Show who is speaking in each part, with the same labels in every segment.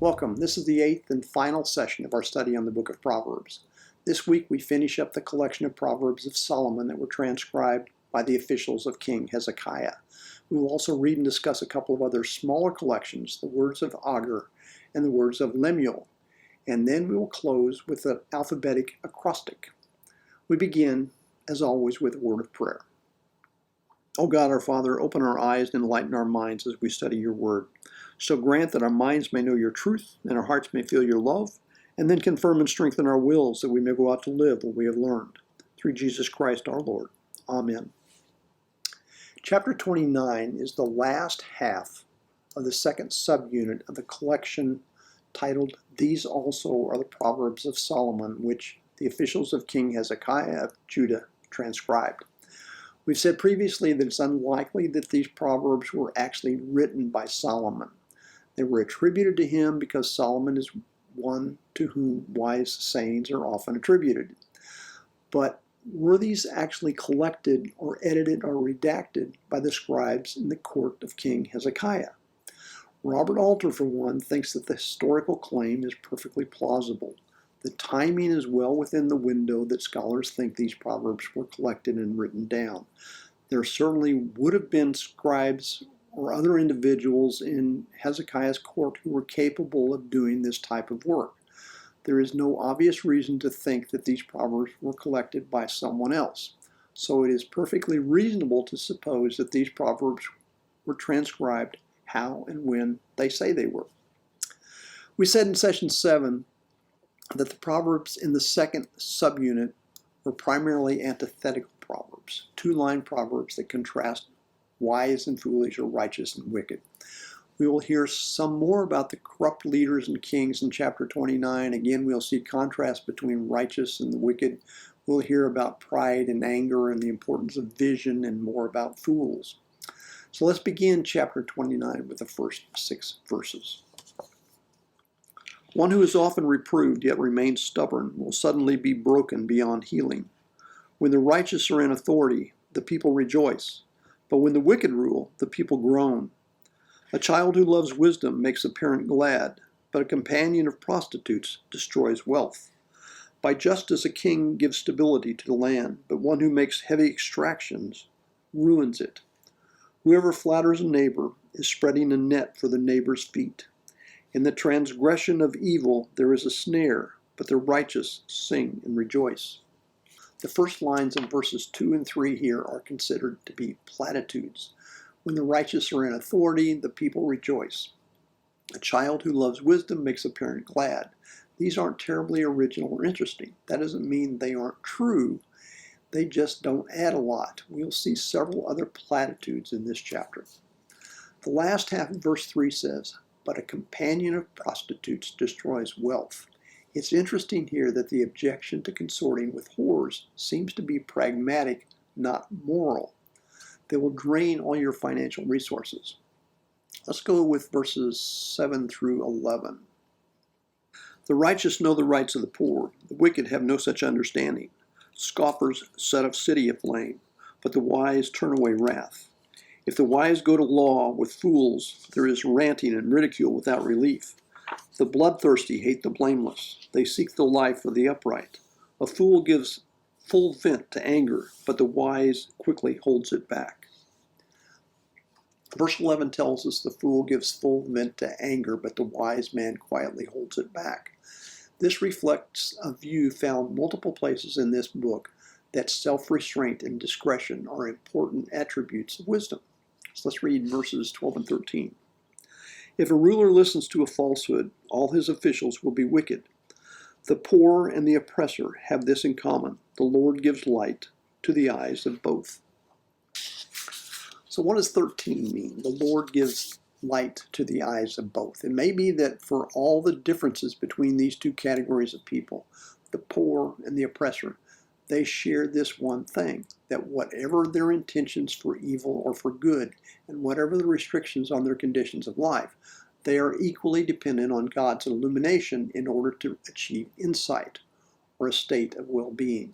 Speaker 1: Welcome. This is the 8th and final session of our study on the Book of Proverbs. This week we finish up the collection of Proverbs of Solomon that were transcribed by the officials of King Hezekiah. We will also read and discuss a couple of other smaller collections, the Words of Agur and the Words of Lemuel. And then we will close with the alphabetic acrostic. We begin, as always, with a word of prayer. O God, our Father, open our eyes and enlighten our minds as we study your word. So grant that our minds may know your truth and our hearts may feel your love, and then confirm and strengthen our wills that we may go out to live what we have learned. Through Jesus Christ our Lord. Amen. Chapter 29 is the last half of the second subunit of the collection titled These Also Are the Proverbs of Solomon, which the officials of King Hezekiah of Judah transcribed. We've said previously that it's unlikely that these proverbs were actually written by Solomon. They were attributed to him because Solomon is one to whom wise sayings are often attributed. But were these actually collected or edited or redacted by the scribes in the court of King Hezekiah? Robert Alter, for one, thinks that the historical claim is perfectly plausible. The timing is well within the window that scholars think these proverbs were collected and written down. There certainly would have been scribes or other individuals in Hezekiah's court who were capable of doing this type of work. There is no obvious reason to think that these proverbs were collected by someone else. So it is perfectly reasonable to suppose that these proverbs were transcribed how and when they say they were. We said in session 7 that the proverbs in the second subunit were primarily antithetical proverbs, two-line proverbs that contrast wise and foolish or righteous and wicked. We will hear some more about the corrupt leaders and kings in chapter 29. Again, we'll see contrast between righteous and the wicked. We'll hear about pride and anger and the importance of vision and more about fools. So let's begin chapter 29 with the first 6 verses. One who is often reproved yet remains stubborn will suddenly be broken beyond healing. When the righteous are in authority, the people rejoice. But when the wicked rule, the people groan. A child who loves wisdom makes a parent glad, but a companion of prostitutes destroys wealth. By justice a king gives stability to the land, but one who makes heavy exactions ruins it. Whoever flatters a neighbor is spreading a net for the neighbor's feet. In the transgression of evil there is a snare, but the righteous sing and rejoice. The first lines of verses 2 and 3 here are considered to be platitudes. When the righteous are in authority, the people rejoice. A child who loves wisdom makes a parent glad. These aren't terribly original or interesting. That doesn't mean they aren't true. They just don't add a lot. We'll see several other platitudes in this chapter. The last half of verse 3 says, but a companion of prostitutes destroys wealth. It's interesting here that the objection to consorting with whores seems to be pragmatic, not moral. They will drain all your financial resources. Let's go with verses 7 through 11. The righteous know the rights of the poor. The wicked have no such understanding. Scoffers set a city aflame, but the wise turn away wrath. If the wise go to law with fools, there is ranting and ridicule without relief. The bloodthirsty hate the blameless. They seek the life of the upright. A fool gives full vent to anger, but the wise quickly holds it back. Verse 11 tells us the fool gives full vent to anger, but the wise man quietly holds it back. This reflects a view found multiple places in this book that self-restraint and discretion are important attributes of wisdom. So let's read verses 12 and 13. If a ruler listens to a falsehood, all his officials will be wicked. The poor and the oppressor have this in common. The Lord gives light to the eyes of both. So what does 13 mean? The Lord gives light to the eyes of both. It may be that for all the differences between these two categories of people, the poor and the oppressor, they share this one thing, that whatever their intentions for evil or for good, and whatever the restrictions on their conditions of life, they are equally dependent on God's illumination in order to achieve insight or a state of well-being.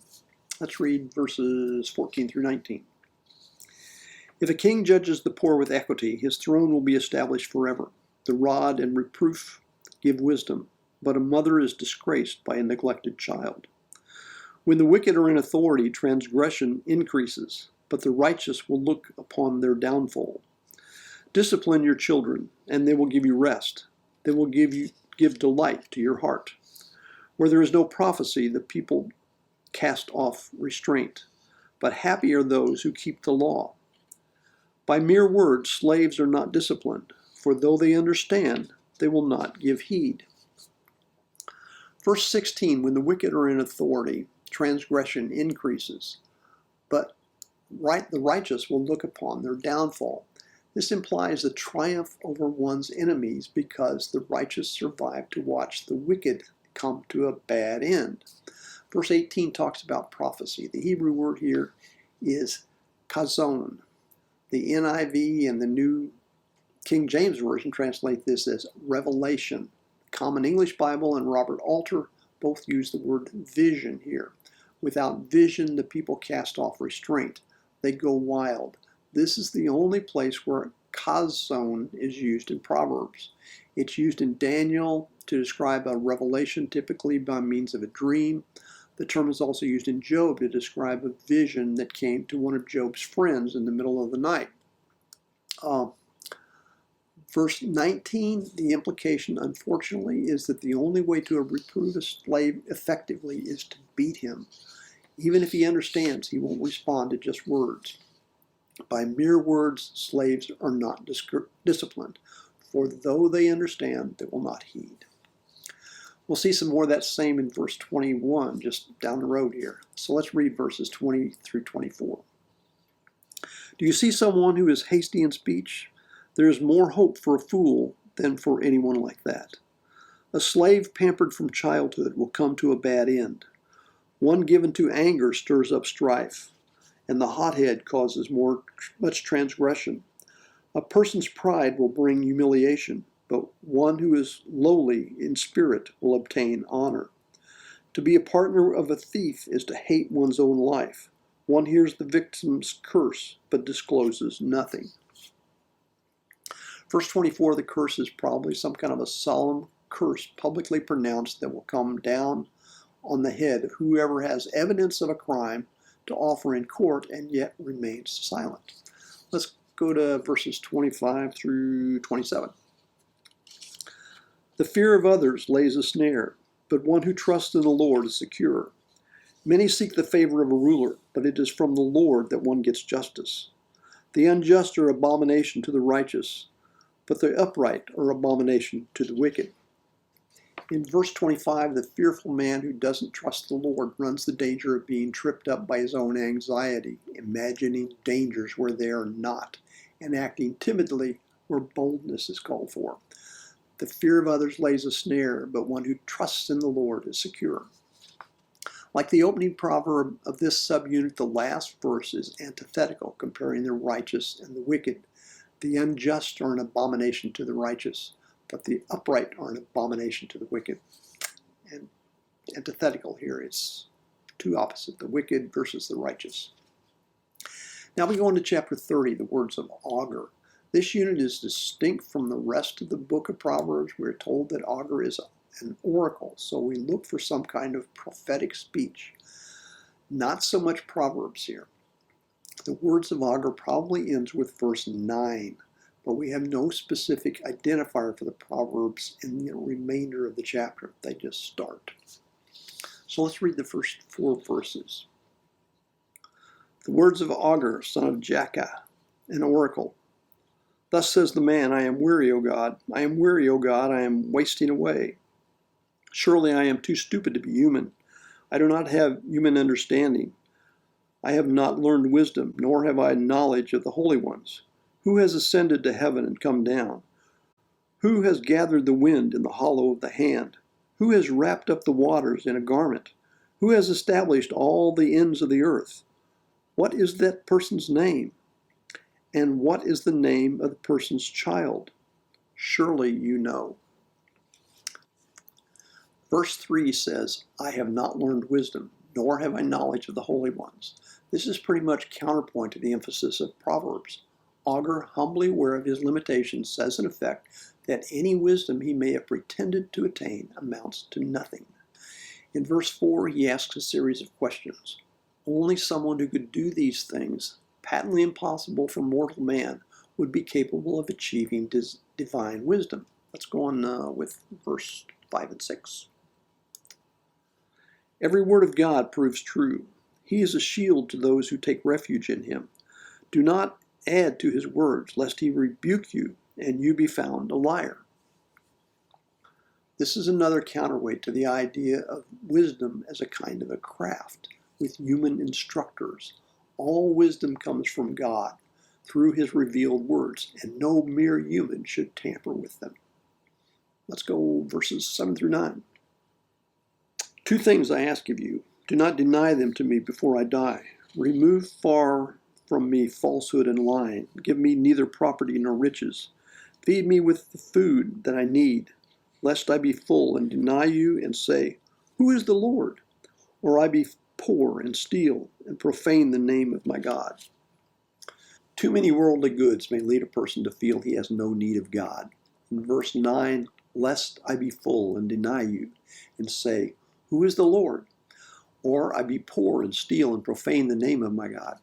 Speaker 1: Let's read verses 14 through 19. If a king judges the poor with equity, his throne will be established forever. The rod and reproof give wisdom, but a mother is disgraced by a neglected child. When the wicked are in authority, transgression increases, but the righteous will look upon their downfall. Discipline your children, and they will give you rest. They will give delight to your heart. Where there is no prophecy, the people cast off restraint, but happy are those who keep the law. By mere words, slaves are not disciplined, for though they understand, they will not give heed. Verse 16, when the wicked are in authority, transgression increases, but the righteous will look upon their downfall. This implies the triumph over one's enemies because the righteous survive to watch the wicked come to a bad end. Verse 18 talks about prophecy. The Hebrew word here is chazon. The NIV and the New King James Version translate this as revelation. Common English Bible and Robert Alter both use the word vision here. Without vision, the people cast off restraint. They go wild. This is the only place where chazon is used in Proverbs. It's used in Daniel to describe a revelation, typically by means of a dream. The term is also used in Job to describe a vision that came to one of Job's friends in the middle of the night. Verse 19, the implication, unfortunately, is that the only way to reprove a slave effectively is to beat him. Even if he understands, he won't respond to just words. By mere words, slaves are not disciplined, for though they understand, they will not heed. We'll see some more of that same in verse 21, just down the road here. So let's read verses 20 through 24. Do you see someone who is hasty in speech? There is more hope for a fool than for anyone like that. A slave pampered from childhood will come to a bad end. One given to anger stirs up strife, and the hothead causes much transgression. A person's pride will bring humiliation, but one who is lowly in spirit will obtain honor. To be a partner of a thief is to hate one's own life. One hears the victim's curse, but discloses nothing. Verse 24, the curse is probably some kind of a solemn curse publicly pronounced that will come down on the head of whoever has evidence of a crime to offer in court and yet remains silent. Let's go to verses 25 through 27. The fear of others lays a snare, but one who trusts in the Lord is secure. Many seek the favor of a ruler, but it is from the Lord that one gets justice. The unjust are abomination to the righteous, but the upright are abomination to the wicked. In verse 25, the fearful man who doesn't trust the Lord runs the danger of being tripped up by his own anxiety, imagining dangers where they are not, and acting timidly where boldness is called for. The fear of others lays a snare, but one who trusts in the Lord is secure. Like the opening proverb of this subunit, the last verse is antithetical, comparing the righteous and the wicked. The unjust are an abomination to the righteous, but the upright are an abomination to the wicked. And antithetical here, it's two opposite, the wicked versus the righteous. Now we go into chapter 30, the words of Agur. This unit is distinct from the rest of the book of Proverbs. We're told that Agur is an oracle, so we look for some kind of prophetic speech. Not so much Proverbs here. The words of Agur probably ends with verse 9. But we have no specific identifier for the Proverbs in the remainder of the chapter. They just start. So let's read the first 4 verses. The words of Agur, son of Jakeh, an oracle. Thus says the man, I am weary, O God. I am weary, O God. I am wasting away. Surely I am too stupid to be human. I do not have human understanding. I have not learned wisdom, nor have I knowledge of the holy ones. Who has ascended to heaven and come down? Who has gathered the wind in the hollow of the hand? Who has wrapped up the waters in a garment? Who has established all the ends of the earth? What is that person's name? And what is the name of the person's child? Surely you know. Verse 3 says, I have not learned wisdom, nor have I knowledge of the holy ones. This is pretty much counterpoint to the emphasis of Proverbs. Agur, humbly aware of his limitations, says in effect that any wisdom he may have pretended to attain amounts to nothing. In verse 4, he asks a series of questions. Only someone who could do these things, patently impossible for mortal man, would be capable of achieving divine wisdom. Let's go on with verse 5 and 6. Every word of God proves true. He is a shield to those who take refuge in him. Do not add to his words, lest he rebuke you and you be found a liar. This is another counterweight to the idea of wisdom as a kind of a craft with human instructors. All wisdom comes from God through his revealed words, and no mere human should tamper with them. Let's go verses 7 through 9. 2 things I ask of you. Do not deny them to me before I die. Remove far from me falsehood and lying. Give me neither property nor riches. Feed me with the food that I need, lest I be full and deny you and say, who is the Lord? Or I be poor and steal and profane the name of my God. Too many worldly goods may lead a person to feel he has no need of God. In verse 9, lest I be full and deny you and say, who is the Lord? Or I be poor and steal and profane the name of my God.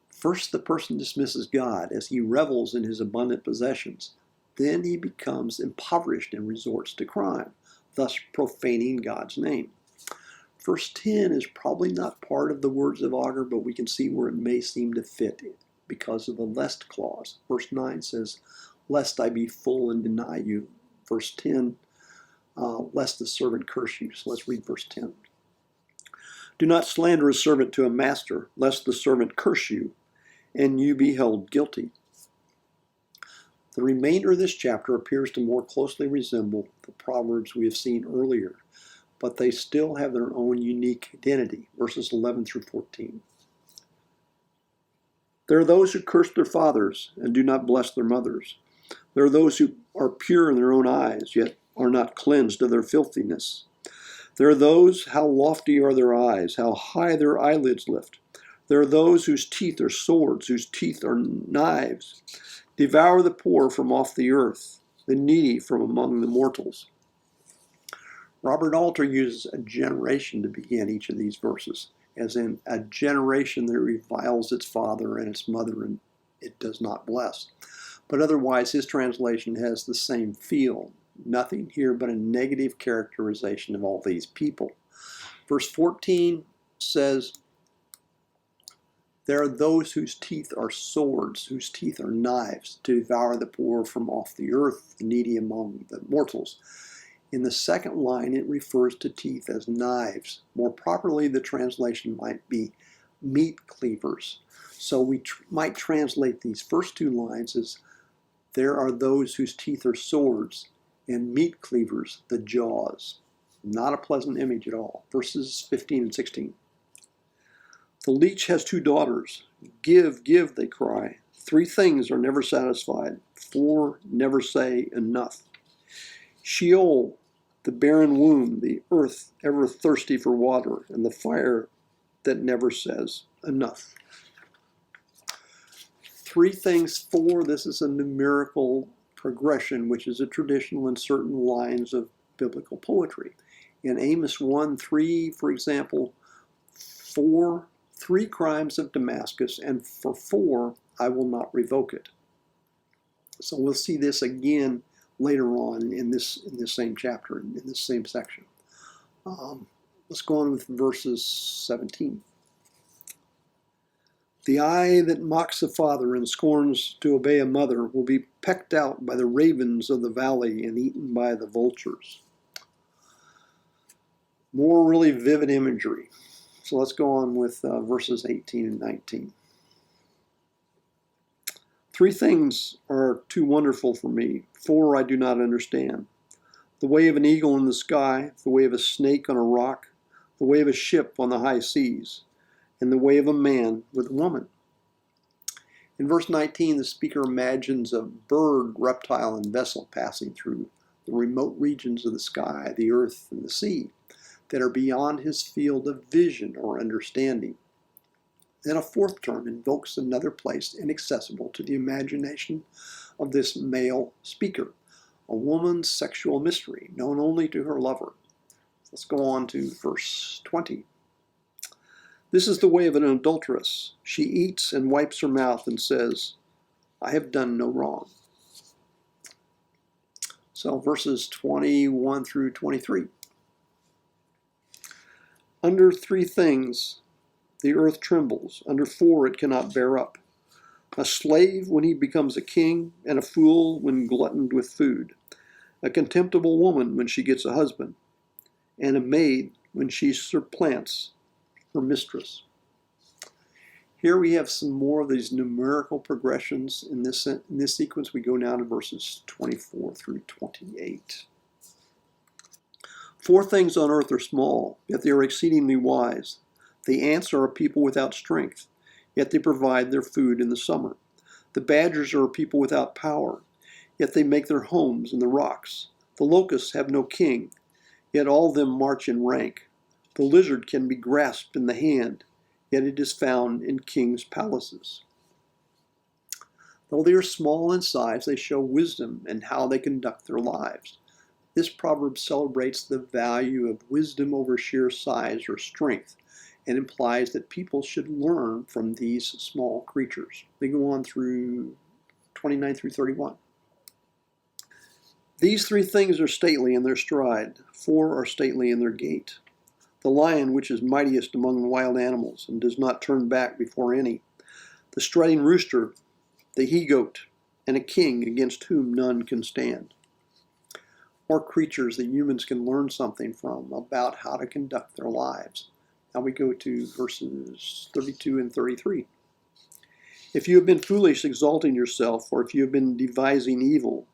Speaker 1: First, the person dismisses God as he revels in his abundant possessions. Then he becomes impoverished and resorts to crime, thus profaning God's name. Verse 10 is probably not part of the Words of Agur, but we can see where it may seem to fit because of the lest clause. Verse 9 says, lest I be full and deny you. Verse 10, lest the servant curse you. So let's read verse 10. Do not slander a servant to a master, lest the servant curse you, and you be held guilty. The remainder of this chapter appears to more closely resemble the Proverbs we have seen earlier, but they still have their own unique identity. Verses 11 through 14. There are those who curse their fathers and do not bless their mothers. There are those who are pure in their own eyes, yet are not cleansed of their filthiness. There are those, how lofty are their eyes, how high their eyelids lift. There are those whose teeth are swords, whose teeth are knives. Devour the poor from off the earth, the needy from among the mortals. Robert Alter uses a generation to begin each of these verses, as in a generation that reviles its father and its mother and it does not bless. But otherwise, his translation has the same feel. Nothing here but a negative characterization of all these people. Verse 14 says, there are those whose teeth are swords, whose teeth are knives, to devour the poor from off the earth, the needy among the mortals. In the second line, it refers to teeth as knives. More properly, the translation might be meat cleavers. So we might translate these first 2 lines as, there are those whose teeth are swords, and meat cleavers, the jaws. Not a pleasant image at all. Verses 15 and 16. The leech has 2 daughters. Give, give, they cry. 3 things are never satisfied. 4 never say enough. Sheol, the barren womb, the earth ever thirsty for water, and the fire that never says enough. 3 things, 4, this is a numerical progression, which is a traditional in certain lines of biblical poetry. In Amos 1:3, for example, 3 crimes of Damascus, and for 4, I will not revoke it. So we'll see this again later on in this same chapter, in this same section. Let's go on with verses 17. The eye that mocks a father and scorns to obey a mother will be pecked out by the ravens of the valley and eaten by the vultures. More really vivid imagery. So let's go on with verses 18 and 19. 3 things are too wonderful for me. 4 I do not understand. The way of an eagle in the sky, the way of a snake on a rock, the way of a ship on the high seas, and the way of a man with a woman. In verse 19, the speaker imagines a bird, reptile, and vessel passing through the remote regions of the sky, the earth, and the sea that are beyond his field of vision or understanding. Then a fourth term invokes another place inaccessible to the imagination of this male speaker, a woman's sexual mystery known only to her lover. Let's go on to verse 20. This is the way of an adulteress. She eats and wipes her mouth and says, I have done no wrong. So verses 21 through 23. Under 3 things the earth trembles, under 4 it cannot bear up. A slave when he becomes a king, and a fool when gluttoned with food. A contemptible woman when she gets a husband, and a maid when she supplants her mistress. Here we have some more of these numerical progressions. In this sequence, we go now to verses 24 through 28. 4 things on earth are small, yet they are exceedingly wise. The ants are a people without strength, yet they provide their food in the summer. The badgers are a people without power, yet they make their homes in the rocks. The locusts have no king, yet all of them march in rank. The lizard can be grasped in the hand, yet it is found in kings' palaces. Though they are small in size, they show wisdom in how they conduct their lives. This proverb celebrates the value of wisdom over sheer size or strength, and implies that people should learn from these small creatures. They go on through 29 through 31. These 3 things are stately in their stride, 4 are stately in their gait. The lion, which is mightiest among the wild animals, and does not turn back before any. The strutting rooster, the he-goat, and a king against whom none can stand. Or creatures that humans can learn something from about how to conduct their lives. Now we go to verses 32 and 33. If you have been foolish exalting yourself, or if you have been devising evil,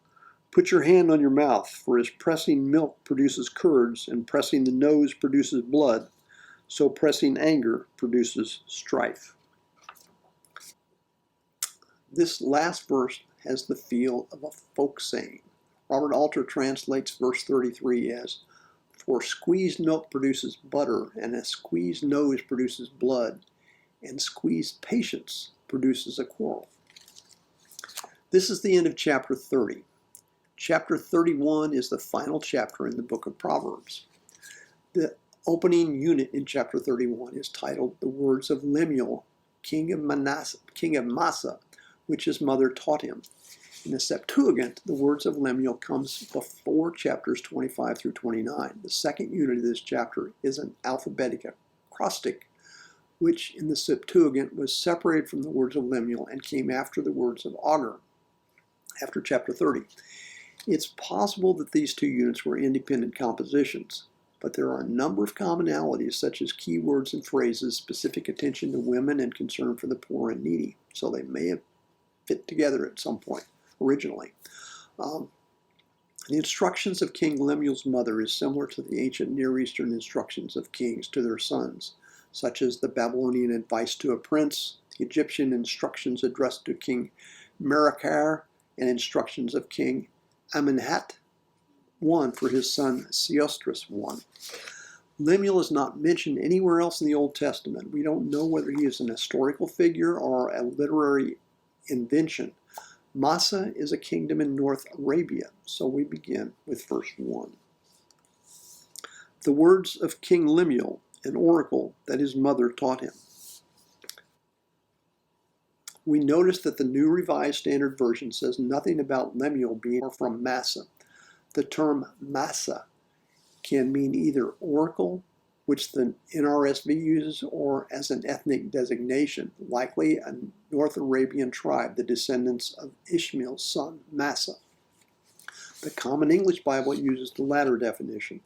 Speaker 1: put your hand on your mouth, for as pressing milk produces curds, and pressing the nose produces blood, so pressing anger produces strife. This last verse has the feel of a folk saying. Robert Alter translates verse 33 as, for squeezed milk produces butter, and a squeezed nose produces blood, and squeezed patience produces a quarrel. This is the end of chapter 30. Chapter 31 is the final chapter in the book of Proverbs. The opening unit in chapter 31 is titled The Words of Lemuel, king of Massa, which his mother taught him. In the Septuagint, the Words of Lemuel comes before chapters 25 through 29. The second unit of this chapter is an alphabetical acrostic, which in the Septuagint was separated from the Words of Lemuel and came after the Words of Agur, after chapter 30. It's possible that these 2 units were independent compositions, but there are a number of commonalities, such as keywords and phrases, specific attention to women, and concern for the poor and needy. So they may have fit together at some point originally. The instructions of King Lemuel's mother is similar to the ancient Near Eastern instructions of kings to their sons, such as the Babylonian advice to a prince, the Egyptian instructions addressed to King Merakar, and instructions of King Amenhotep I for his son Sesostris I. Lemuel is not mentioned anywhere else in the Old Testament. We don't know whether he is an historical figure or a literary invention. Massa is a kingdom in North Arabia, so we begin with verse 1. The words of King Lemuel, an oracle that his mother taught him. We notice that the New Revised Standard Version says nothing about Lemuel being from Massa. The term Massa can mean either oracle, which the NRSV uses, or as an ethnic designation, likely a North Arabian tribe, the descendants of Ishmael's son, Massa. The Common English Bible uses the latter definition,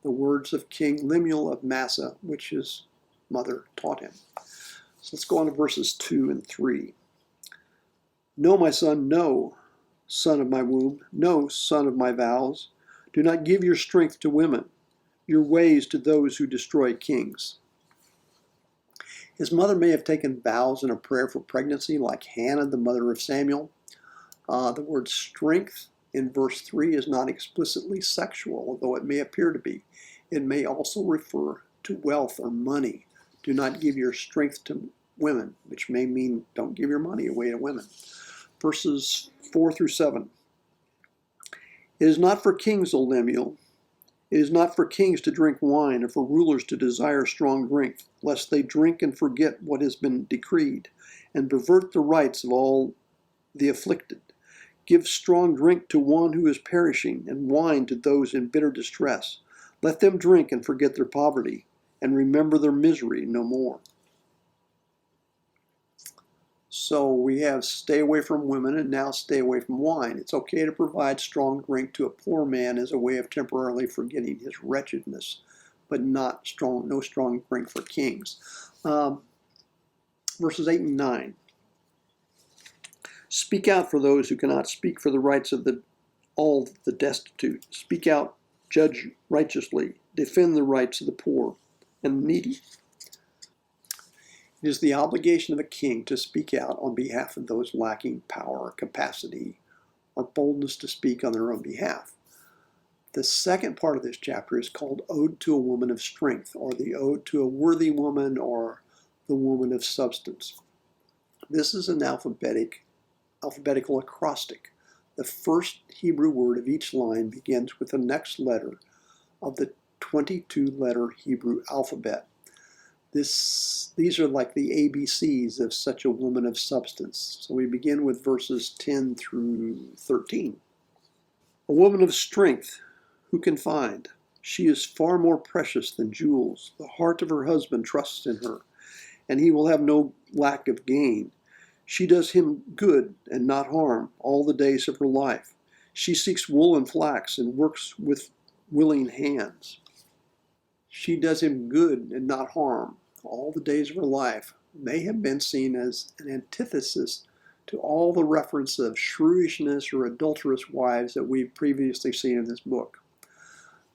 Speaker 1: the words of King Lemuel of Massa, which his mother taught him. So let's go on to verses 2 and 3. No, my son, no, son of my womb, no, son of my vows. Do not give your strength to women, your ways to those who destroy kings. His mother may have taken vows in a prayer for pregnancy, like Hannah, the mother of Samuel. The word strength in verse 3 is not explicitly sexual, although it may appear to be. It may also refer to wealth or money. Do not give your strength to women, which may mean don't give your money away to women. Verses 4 through 7. It is not for kings, O Lemuel. It is not for kings to drink wine, or for rulers to desire strong drink, lest they drink and forget what has been decreed, and pervert the rights of all the afflicted. Give strong drink to one who is perishing, and wine to those in bitter distress. Let them drink and forget their poverty, and remember their misery no more. So we have stay away from women and now stay away from wine. It's okay to provide strong drink to a poor man as a way of temporarily forgetting his wretchedness, but no strong drink for kings. Verses 8 and 9. Speak out for those who cannot speak for the rights of all the destitute. Speak out, judge righteously, defend the rights of the poor and the needy. It is the obligation of a king to speak out on behalf of those lacking power, capacity, or boldness to speak on their own behalf. The second part of this chapter is called Ode to a Woman of Strength, or the Ode to a Worthy Woman, or the Woman of Substance. This is an alphabetical acrostic. The first Hebrew word of each line begins with the next letter of the 22-letter Hebrew alphabet. These are like the ABCs of such a woman of substance. So we begin with verses 10 through 13. A woman of strength, who can find? She is far more precious than jewels. The heart of her husband trusts in her, and he will have no lack of gain. She does him good and not harm all the days of her life. She seeks wool and flax and works with willing hands. She does him good and not harm all the days of her life. May have been seen as an antithesis to all the reference of shrewishness or adulterous wives that we've previously seen in this book.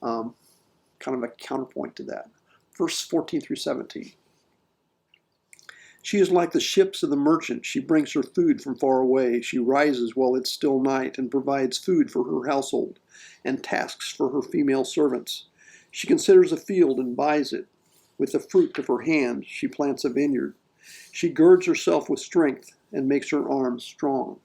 Speaker 1: Kind of a counterpoint to that. Verse 14 through 17. She is like the ships of the merchant. She brings her food from far away. She rises while it's still night and provides food for her household and tasks for her female servants. She considers a field and buys it. With the fruit of her hand, she plants a vineyard. She girds herself with strength and makes her arms strong.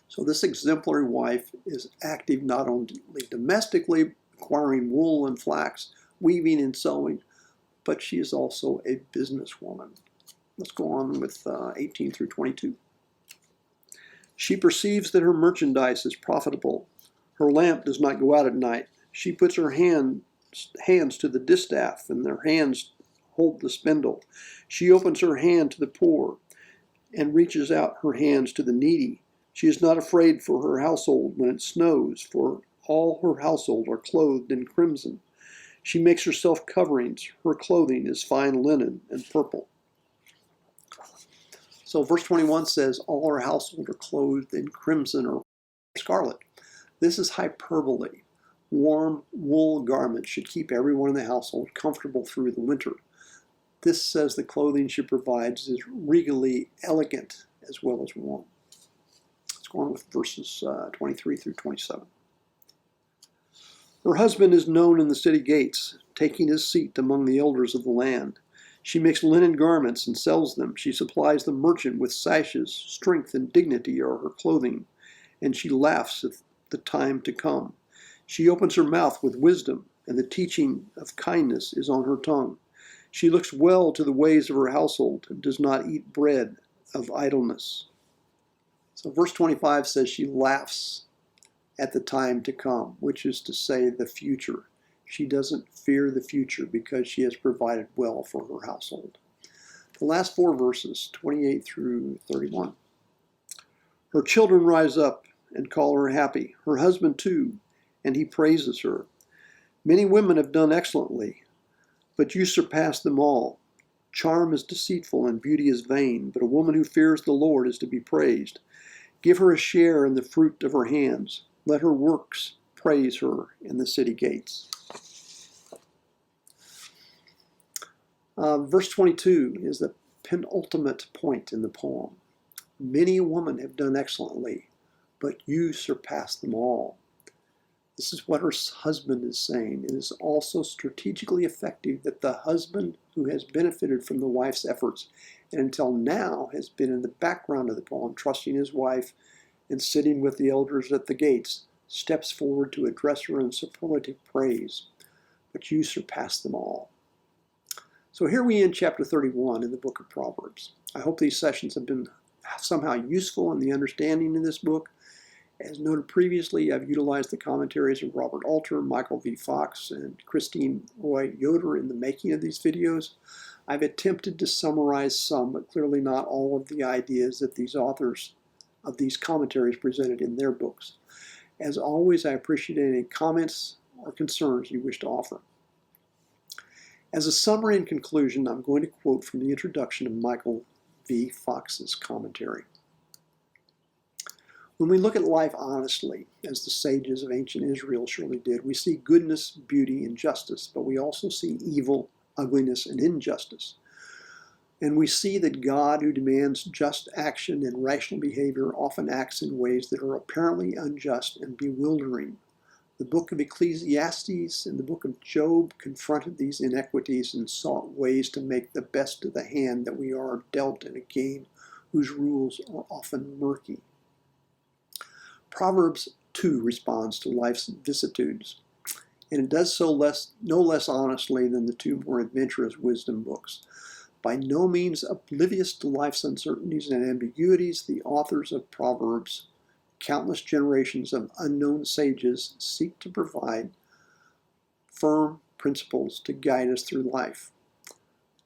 Speaker 1: So this exemplary wife is active not only domestically, acquiring wool and flax, weaving and sewing, but she is also a businesswoman. Let's go on with 18 through 22. She perceives that her merchandise is profitable. Her lamp does not go out at night. She puts her hands to the distaff, and their hands hold the spindle. She opens her hand to the poor and reaches out her hands to the needy. She is not afraid for her household when it snows, for all her household are clothed in crimson. She makes herself coverings. Her clothing is fine linen and purple. So verse 21 says, all her household are clothed in crimson or scarlet. This is hyperbole. Warm wool garments should keep everyone in the household comfortable through the winter. This says the clothing she provides is regally elegant as well as warm. Let's go on with verses 23 through 27. Her husband is known in the city gates, taking his seat among the elders of the land. She makes linen garments and sells them. She supplies the merchant with sashes. Strength and dignity are her clothing, and she laughs at the time to come. She opens her mouth with wisdom, and the teaching of kindness is on her tongue. She looks well to the ways of her household and does not eat bread of idleness. So verse 25 says she laughs at the time to come, which is to say the future. She doesn't fear the future because she has provided well for her household. The last four verses, 28 through 31. Her children rise up and call her happy, her husband too, and he praises her. Many women have done excellently, but you surpass them all. Charm is deceitful and beauty is vain, but a woman who fears the Lord is to be praised. Give her a share in the fruit of her hands. Let her works praise her in the city gates. Verse 22 is the penultimate point in the poem. Many women have done excellently, but you surpass them all. This is what her husband is saying. It is also strategically effective that the husband who has benefited from the wife's efforts and until now has been in the background of the poem, trusting his wife and sitting with the elders at the gates, steps forward to address her in superlative praise. But you surpass them all. So here we end chapter 31 in the book of Proverbs. I hope these sessions have been somehow useful in the understanding of this book. As noted previously, I've utilized the commentaries of Robert Alter, Michael V. Fox, and Christine Roy Yoder in the making of these videos. I've attempted to summarize some, but clearly not all of the ideas that these authors of these commentaries presented in their books. As always, I appreciate any comments or concerns you wish to offer. As a summary and conclusion, I'm going to quote from the introduction of Michael V. Fox's commentary. When we look at life honestly, as the sages of ancient Israel surely did, we see goodness, beauty, and justice, but we also see evil, ugliness, and injustice. And we see that God, who demands just action and rational behavior, often acts in ways that are apparently unjust and bewildering. The book of Ecclesiastes and the book of Job confronted these inequities and sought ways to make the best of the hand that we are dealt in a game whose rules are often murky. Proverbs 2 responds to life's vicissitudes, and it does so no less honestly than the two more adventurous wisdom books. By no means oblivious to life's uncertainties and ambiguities, the authors of Proverbs, countless generations of unknown sages, seek to provide firm principles to guide us through life.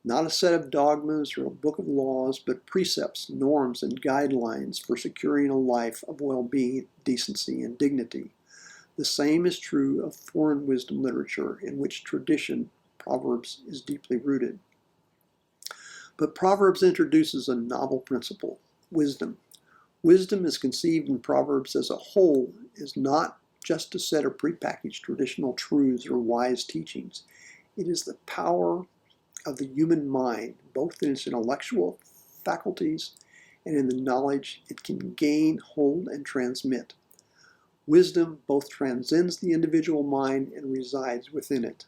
Speaker 1: Not a set of dogmas or a book of laws, but precepts, norms, and guidelines for securing a life of well-being, decency, and dignity. The same is true of foreign wisdom literature, in which tradition, Proverbs, is deeply rooted. But Proverbs introduces a novel principle, wisdom. Wisdom is conceived in Proverbs as a whole, is not just a set of prepackaged traditional truths or wise teachings. It is the power of the human mind, both in its intellectual faculties and in the knowledge it can gain, hold, and transmit. Wisdom both transcends the individual mind and resides within it.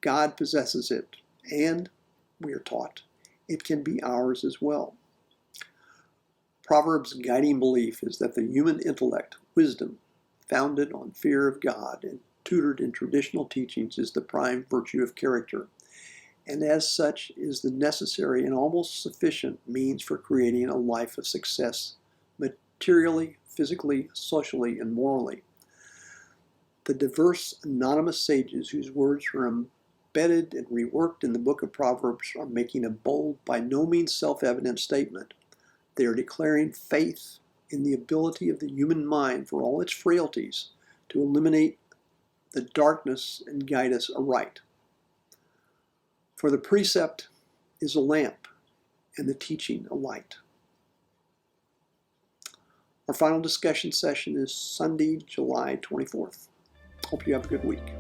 Speaker 1: God possesses it, and, we are taught, it can be ours as well. Proverbs' guiding belief is that the human intellect, wisdom, founded on fear of God and tutored in traditional teachings, is the prime virtue of character, and as such is the necessary and almost sufficient means for creating a life of success, materially, physically, socially, and morally. The diverse anonymous sages whose words are embedded and reworked in the book of Proverbs are making a bold, by no means self-evident statement. They are declaring faith in the ability of the human mind, for all its frailties, to eliminate the darkness and guide us aright. For the precept is a lamp, and the teaching a light. Our final discussion session is Sunday, July 24th. Hope you have a good week.